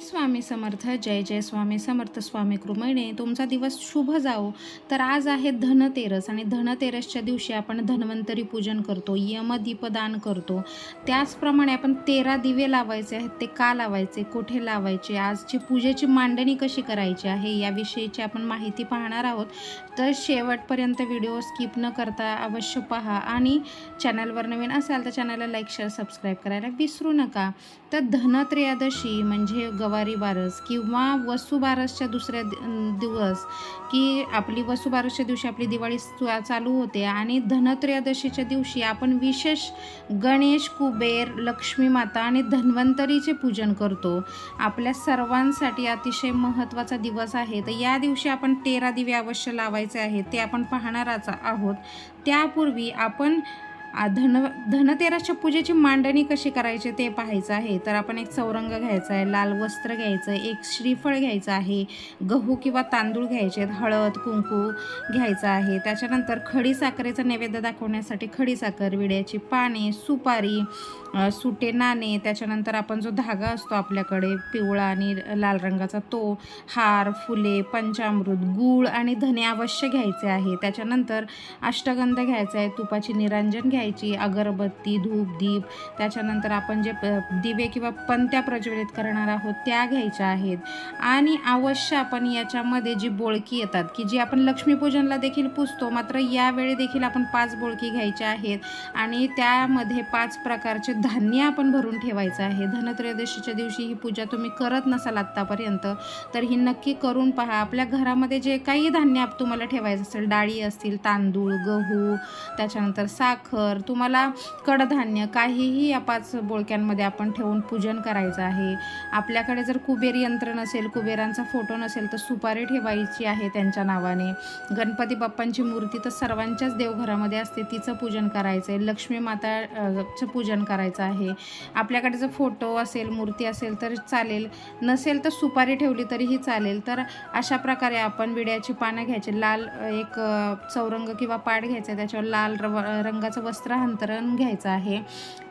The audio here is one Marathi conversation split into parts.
स्वामी समर्थ. जय जय स्वामी समर्थ. स्वामी कृपेने तुमचा दिवस शुभ जाओ. तर आज आहे धनतेरस आणि धनतेरसच्या दिवशी आपण धन्वंतरी पूजन करतो, यमदीपदान करतो. त्याचप्रमाणे आपण 13 दिवे लावायचे आहेत. ते का लावायचे, कुठे लावायचे, आजची पूजेची मांडणी कशी करायची आहे याविषयीची आपण माहिती पाहणार आहोत. तर शेवटपर्यंत व्हिडिओ स्किप न करता अवश्य पहा आणि चॅनलवर नवीन असाल तर चॅनलला लाईक शेअर सबस्क्राईब करायला विसरू नका. तर धनत्रयोदशी म्हणजे गवारी बारस किंवा वसुबारसच्या दुसऱ्या दिवस की आपली वसुबारसच्या दिवशी आपली दिवाळी चालू होते आणि धनत्रयोदशीच्या दिवशी आपण विशेष गणेश, कुबेर, लक्ष्मी माता आणि धन्वंतरीचे पूजन करतो. आपल्या सर्वांसाठी अतिशय महत्त्वाचा दिवस आहे. तर या दिवशी आपण 13 दिवे अवश्य लावायचे आहेत, ते आपण पाहणारच आहोत. त्यापूर्वी आपण धनतेरसच्या पूजेची मांडणी कशी करायची ते पाहायचं आहे. तर आपण एक चौरंग घ्यायचा आहे, लाल वस्त्र घ्यायचं आहे, एक श्रीफळ घ्यायचं आहे, गहू किंवा तांदूळ घ्यायचे आहेत, हळद कुंकू घ्यायचं आहे. त्याच्यानंतर खडी साखरेचा नैवेद्य दाखवण्यासाठी खडीसाखर, विड्याची पाने, सुपारी, सुटे नाणे, त्याच्यानंतर आपण जो धागा असतो आपल्याकडे पिवळा आणि लाल रंगाचा तो, हार, फुले, पंचामृत, गूळ आणि धने अवश्य घ्यायचे आहे. त्याच्यानंतर अष्टगंध घ्यायचा आहे, तुपाची निरांजन घ्यायची, अगरबत्ती, धूप, दीप, त्याच्यानंतर आपण जे दिवे किंवा पंत्या प्रज्वलित करणार आहोत त्या घ्यायच्या आहेत. आणि अवश्य आपण याच्यामध्ये जी बोळकी येतात की जी आपण लक्ष्मीपूजनला देखील पुजतो, मात्र यावेळी देखील आपण 5 बोळकी घ्यायच्या आहेत आणि त्यामध्ये 5 प्रकारचे धान्य आपण भरून ठेवायचं आहे. धनत्रयोदशीच्या दिवशी ही पूजा तुम्ही करत नसाल आत्तापर्यंत तर ही नक्की करून पहा. आपल्या घरामध्ये जे काही धान्य तुम्हाला ठेवायचं असेल, डाळी असतील, तांदूळ, गहू, त्याच्यानंतर साखर, तुम्हाला कडधान्य, काहीही या 5 बोळक्यांमध्ये आपण ठेवून पूजन करायचं आहे. आपल्याकडे जर कुबेर यंत्र नसेल, कुबेरांचा फोटो नसेल तर सुपारी ठेवायची आहे त्यांच्या नावाने. गणपती बाप्पांची मूर्ती तर सर्वांच्याच देवघरामध्ये असते, तिचं पूजन करायचं आहे. लक्ष्मी माताचं पूजन करायचं आहे. आपल्याकडे जर फोटो असेल, मूर्ती असेल तर चालेल, नसेल तर सुपारी ठेवली तरीही चालेल. तर अशा प्रकारे आपण विड्याची पानं घ्यायची, लाल एक चौरंग किंवा पाट घ्यायचा, त्याच्यावर लाल रंगाचं वस्त्र अंतरण घ्यायचं आहे.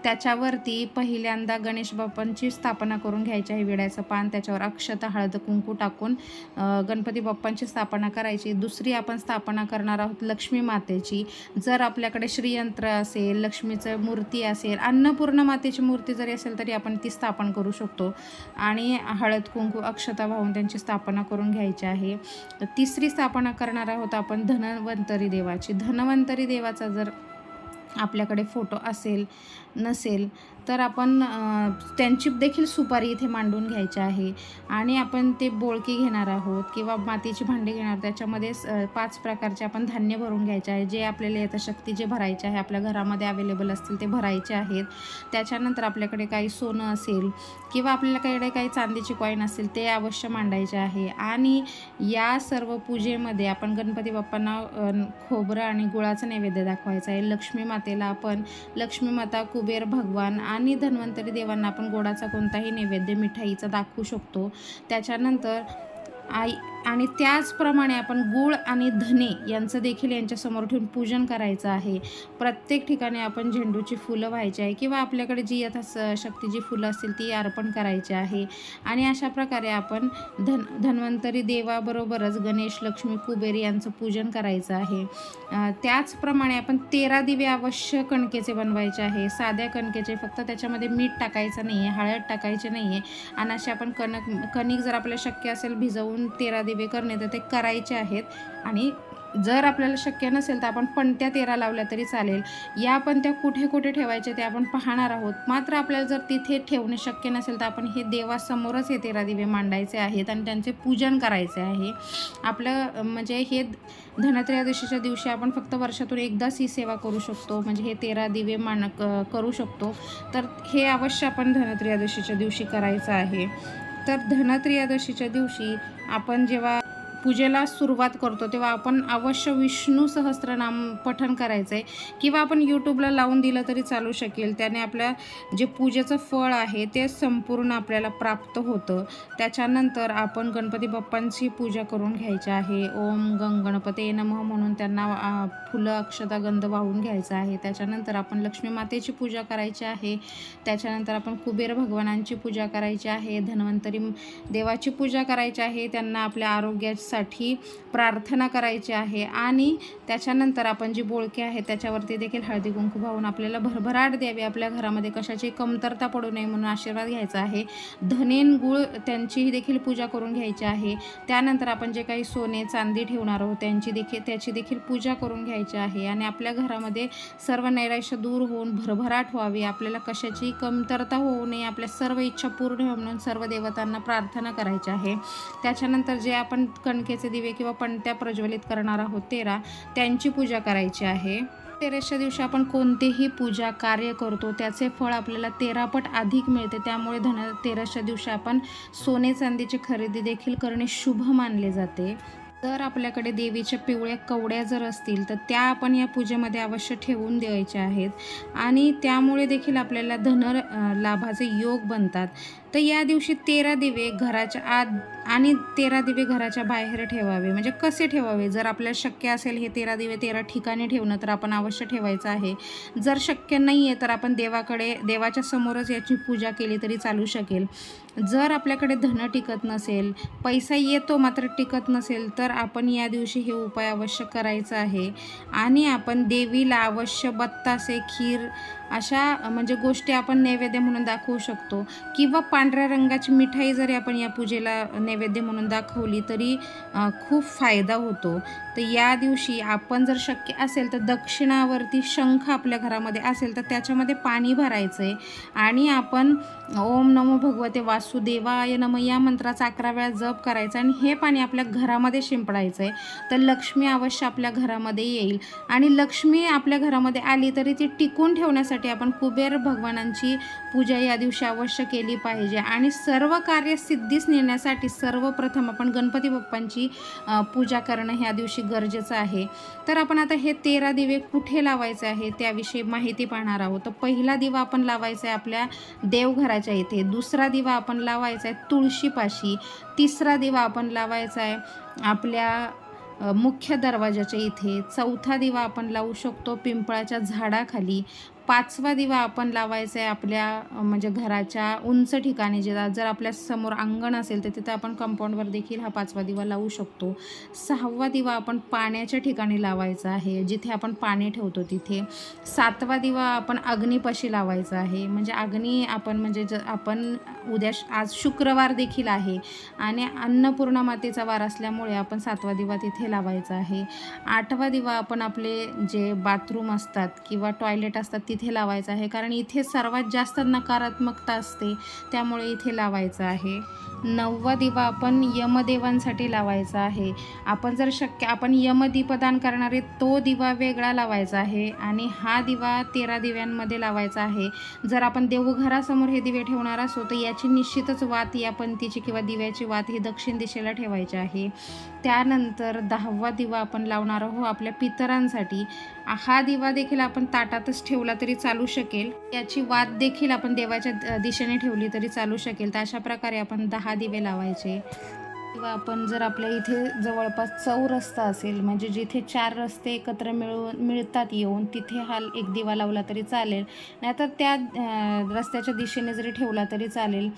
त्याच्यावरती पहिल्यांदा गणेश बाप्पांची स्थापना करून घ्यायची आहे. विड्याचं पान, त्याच्यावर अक्षता, हळद कुंकू टाकून गणपती बाप्पांची स्थापना करायची. दुसरी आपण स्थापना करणार आहोत लक्ष्मी मातेची. जर आपल्याकडे श्रीयंत्र असेल, लक्ष्मीचं मूर्ती असेल, अन्नपूर्ण मातेची मूर्ती जरी असेल तरी आपण ती स्थापन करू शकतो आणि हळद कुंकू अक्षता वाहून त्यांची स्थापना करून घ्यायची आहे. तिसरी स्थापना करणार आहोत आपण धन्वंतरी देवाची. धन्वंतरी देवाचा जर आपल्याकडे फोटो असेल नसेल तर आपण त्यांची देखील सुपारी इथे मांडून घ्यायची आहे आणि आपण ते बोळकी घेणार आहोत किंवा मातीची भांडी घेणार. त्याच्यामध्ये 5 प्रकारचे आपण धान्य भरून घ्यायचे आहे. जे आपल्याला यथाशक्ती जे भरायचे आहे, आपल्या घरामध्ये अवेलेबल असतील ते भरायचे आहेत. त्याच्यानंतर आपल्याकडे काही सोनं असेल किंवा आपल्याकडे काही चांदीची कॉईन असेल ते अवश्य मांडायचे आहे. आणि या सर्व पूजेमध्ये आपण गणपती बाप्पांना खोबरं आणि गुळाचं नैवेद्य दाखवायचं आहे. लक्ष्मी मातेला आपण लक्ष्मी माता, कुबेर भगवान आणि धन्वंतरी देवांना आपण गोडाचा कोणताही नैवेद्य मिठाईचा दाखवू शकतो. त्याच्यानंतर आणि त्याचप्रमाणे आपण गूळ आणि धने यांचं देखील यांच्यासमोर ठेवून पूजन करायचं आहे. प्रत्येक ठिकाणी आपण झेंडूची फुलं व्हायची आहे किंवा आपल्याकडे जी यथाशक्ती जी फुलं असतील ती अर्पण करायची आहे. आणि अशा प्रकारे आपण धन्वंतरी देवाबरोबरच गणेश, लक्ष्मी, कुबेर यांचं पूजन करायचं आहे. त्याचप्रमाणे आपण 13 दिवे अवश्य कणकेचे बनवायचे आहे. साध्या कणकेचे, फक्त त्याच्यामध्ये मीठ टाकायचं नाही आहे, हळद टाकायचे नाही आहे. आणि असे आपण कणिक जर आपल्याला शक्य असेल भिजवून 13 दिवे करणे तर ते करायचे आहेत. आणि जर आपल्याला शक्य नसेल तर आपण पणत्या 13 लावल्या तरी चालेल. या पणत्या कुठे कुठे ठेवायचे ते आपण पाहणार आहोत. मात्र आपल्याला जर तिथे ठेवणे शक्य नसेल तर आपण हे देवासमोरच हे 13 दिवे मांडायचे आहेत आणि त्यांचे पूजन करायचे आहे. आपलं म्हणजे हे धनत्रयोदशीच्या दिवशी आपण फक्त वर्षातून एकदाच ही सेवा करू शकतो, म्हणजे हे 13 दिवे करू शकतो. तर हे अवश्य आपण धनत्रयोदशीच्या दिवशी करायचं आहे. तर धनत्रयोदशीच्या दिवशी आपण जेव्हा पूजेला सुरुवात करतो तेव्हा आपण अवश्य विष्णू सहस्त्रनाम पठण करायचं आहे, किंवा आपण यूट्यूबला लावून दिलं तरी चालू शकेल. त्याने आपल्या जे पूजेचं फळ आहे ते संपूर्ण आपल्याला प्राप्त होतं. त्याच्यानंतर आपण गणपती बाप्पांची पूजा करून घ्यायची आहे. ओम गंग गणपते नमः म्हणून त्यांना फुलं अक्षता गंध वाहून घ्यायचं आहे. त्याच्यानंतर आपण लक्ष्मी मातेची पूजा करायची आहे. त्याच्यानंतर आपण कुबेर भगवानांची पूजा करायची आहे. धन्वंतरी देवाची पूजा करायची आहे. त्यांना आपल्या आरोग्यासाठी प्रार्थना करायची आहे. आणि त्याच्यानंतर आपण जी बोळके आहे त्याच्यावरती देखील हळदी कुंकू वाहून आपल्याला भरभराट द्यावी, आपल्या घरामध्ये कशाची कमतरता पडू नये म्हणून आशीर्वाद घ्यायचा आहे. धनेन गुळ त्यांचीही देखील पूजा करून घ्यायची आहे. त्यानंतर आपण जे काही सोने चांदी ठेवणार आहोत त्याची देखील पूजा करून घ्यायची आहे. आणि आपल्या घरामध्ये सर्व नैराश्य दूर होऊन भरभराट व्हावी, आपल्याला कशाची कमतरता होऊ नये, आपल्या सर्व इच्छा पूर्ण व्हावी म्हणून सर्व देवतांना प्रार्थना करायची आहे. त्याच्यानंतर जे आपण कणकेचे दिवे किंवा पणत्या प्रज्वलित करणार आहोत त्यांची पूजा करायची आहे. तेरेसच्या दिवशी आपण कोणतेही पूजा कार्य करतो त्याचे फळ आपल्याला 13 पट अधिक मिळते. त्यामुळे धनतेरसच्या दिवशी आपण सोने चांदीची खरेदी देखील करणे शुभ मानले जाते. जर आपल्याकडे देवीच्या पिवळ्या कवड्या जर असतील तर त्या आपण या पूजेमध्ये अवश्य ठेवून द्यायच्या आहेत, आणि त्यामुळे देखील आपल्याला धन लाभाचे योग बनतात. तर या दिवशी 13 दिवे घराच्या आत आणि 13 दिवे घराच्या बाहेर ठेवावे. म्हणजे कसे ठेवावे, जर आपल्याला शक्य असेल हे 13 दिवे 13 ठिकाणी ठेवणं तर आपण अवश्य ठेवायचं आहे. जर शक्य नाही आहे तर आपण देवाच्या समोरच याची पूजा केली तरी चालू शकेल. जर आपल्याकडे धन टिकत नसेल, पैसा येतो मात्र टिकत नसेल, तर आपण या दिवशी हे उपाय अवश्य करायचा आहे. आणि आपण देवीला अवश्य बत्तासे, खीर अशा म्हणजे गोष्टी आपण नैवेद्य म्हणून दाखवू शकतो, किंवा पांढऱ्या रंगाची मिठाई जरी आपण या पूजेला नैवेद्य म्हणून दाखवली तरी खूप फायदा होतो. तर या दिवशी आपण जर शक्य असेल तर दक्षिणावर्ती शंख आपल्या घरामध्ये असेल तर त्याच्यामध्ये पाणी भरायचं आहे, आणि आपण ओम नमो भगवते वासुदेवाय नमः या मंत्राचा 11 वेळा जप करायचा, आणि हे पाणी आपल्या घरामध्ये शिंपडायचं आहे. तर लक्ष्मी अवश्य आपल्या घरामध्ये येईल, आणि लक्ष्मी आपल्या घरामध्ये आली तरी ती टिकून ठेवण्यासाठी आपण कुबेर भगवानांची पूजा या दिवशी अवश्य केली पाहिजे. आणि सर्व कार्य सिद्धीस नेण्यासाठी सर्वप्रथम आपण गणपती बाप्पांची पूजा करणं ह्या दिवशी गरजेचं आहे. तर आपण आता हे 13 दिवे कुठे लावायचे आहे त्याविषयी माहिती पाहणार आहोत. तर पहिला दिवा आपण लावायचा आहे आपल्या देवघराच्या इथे, दुसरा दिवा आपण लावायचा आहे तुळशीपाशी, तिसरा दिवा आपण लावायचा आहे आपल्या मुख्य दरवाजाच्या इथे, चौथा दिवा आपण लावू शकतो पिंपळाच्या झाडाखाली, पाचवा दिवा आपण लावायचा आहे आपल्या म्हणजे घराच्या उंच ठिकाणी, जर आपल्या समोर अंगण असेल तर तिथं आपण कंपाऊंडवर देखील हा पाचवा दिवा लावू शकतो. सहावा दिवा आपण पाण्याच्या ठिकाणी लावायचा आहे, जिथे आपण पाणी ठेवतो तिथे. सातवा दिवा आपण अग्नीपाशी लावायचा आहे, म्हणजे अग्नी आपण म्हणजे आपण आज शुक्रवार देखील आहे आणि अन्नपूर्णा मातेचा वार असल्यामुळे आपण सातवा दिवा तिथे लावायचा आहे. आठवा दिवा आपण आपले जे बाथरूम असतात किंवा टॉयलेट असतात तिथे लावायचं आहे, कारण इथे सर्वात जास्त नकारात्मकता असते, त्यामुळे इथे लावायचं आहे. नववा दिवा आपण यमदेवांसाठी लावायचा आहे. आपण जर शक्य आपण यमदीपदान करणारे तो दिवा वेगळा लावायचा आहे, आणि हा दिवा 13 दिव्यांमध्ये लावायचा आहे. जर आपण देवघरासमोर हे दिवे ठेवणार असो तर याची निश्चितच वात या पंथीची किंवा दिव्याची वात ही दक्षिण दिशेला ठेवायची आहे. त्यानंतर 10वा दिवा आपण लावणार आहोत आपल्या पितरांसाठी. हा दिवा देखील आपण ताटातच ठेवला तरी चालू शकेल, याची वात देखील आपण देवाच्या दिशेने ठेवली तरी चालू शकेल. तर अशा प्रकारे आपण 10 दिवे लावायचे. किंवा आपण जर आपल्या इथे जवळपास चौरस्ता असेल, म्हणजे जिथे 4 रस्ते एकत्र मिळतात येऊन, तिथे हा एक दिवा लावला तरी चालेल, नाहीतर त्या रस्त्याच्या दिशेने जरी ठेवला तरी चालेल.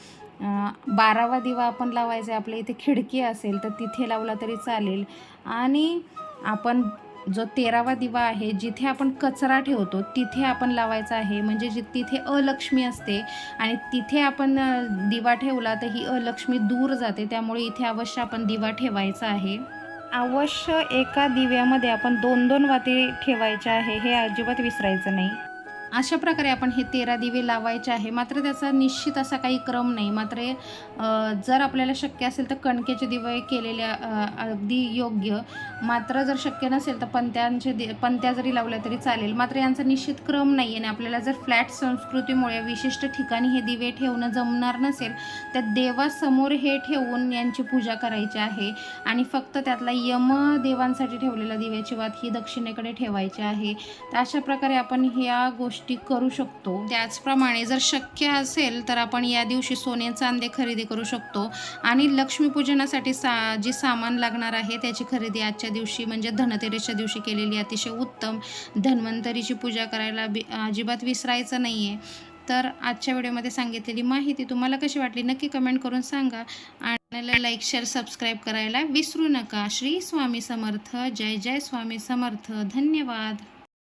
12वा दिवा आपण लावायचा आपल्या इथे खिडकी असेल तर तिथे लावला तरी चालेल. आणि आपण जो 13वा दिवा आहे जिथे आपण कचरा ठेवतो तिथे आपण लावायचा आहे, म्हणजे तिथे अलक्ष्मी असते आणि तिथे आपण दिवा ठेवला तर ही अलक्ष्मी दूर जाते, त्यामुळे इथे अवश्य आपण दिवा ठेवायचा आहे. अवश्य एका दिव्यामध्ये आपण 2-2 वाती ठेवायच्या आहे, हे अजिबात विसरायचं नाही. अशा प्रकारे आपण हे 13 दिवे लावायचे आहे. मात्र त्याचा निश्चित असा काही क्रम नाही. मात्र जर आपल्याला शक्य असेल तर कणकेचे दिवे केलेल्या अगदी योग्य. मात्र जर शक्य नसेल तर पंत्या जरी लावल्या तरी चालेल. मात्र यांचा निश्चित क्रम नाही आहे आणि आपल्याला जर फ्लॅट संस्कृतीमुळे विशिष्ट ठिकाणी हे दिवे ठेवणं जमणार नसेल तर देवासमोर हे ठेवून यांची पूजा करायची आहे आणि फक्त त्यातला यमदेवांसाठी ठेवलेल्या दिव्याची वात ही दक्षिणेकडे ठेवायची आहे. तर अशा प्रकारे आपण ह्या गोष्टी करू शकतो. त्याचप्रमाणे जर शक्य असेल तर आपण या दिवशी सोने चांदे खरेदी करू शकतो आणि लक्ष्मीपूजनासाठी जे सामान लागणार आहे त्याची खरेदी आजच्या दिवशी म्हणजे धनतेरसच्या दिवशी केलेली अतिशय उत्तम. धन्वंतरीची पूजा करायला अजिबात विसरायचं नाही आहे. तर आजच्या व्हिडिओमध्ये सांगितलेली माहिती तुम्हाला कशी वाटली नक्की कमेंट करून सांगा आणि लाईक शेअर सबस्क्राईब करायला विसरू नका. श्री स्वामी समर्थ. जय जय स्वामी समर्थ. धन्यवाद.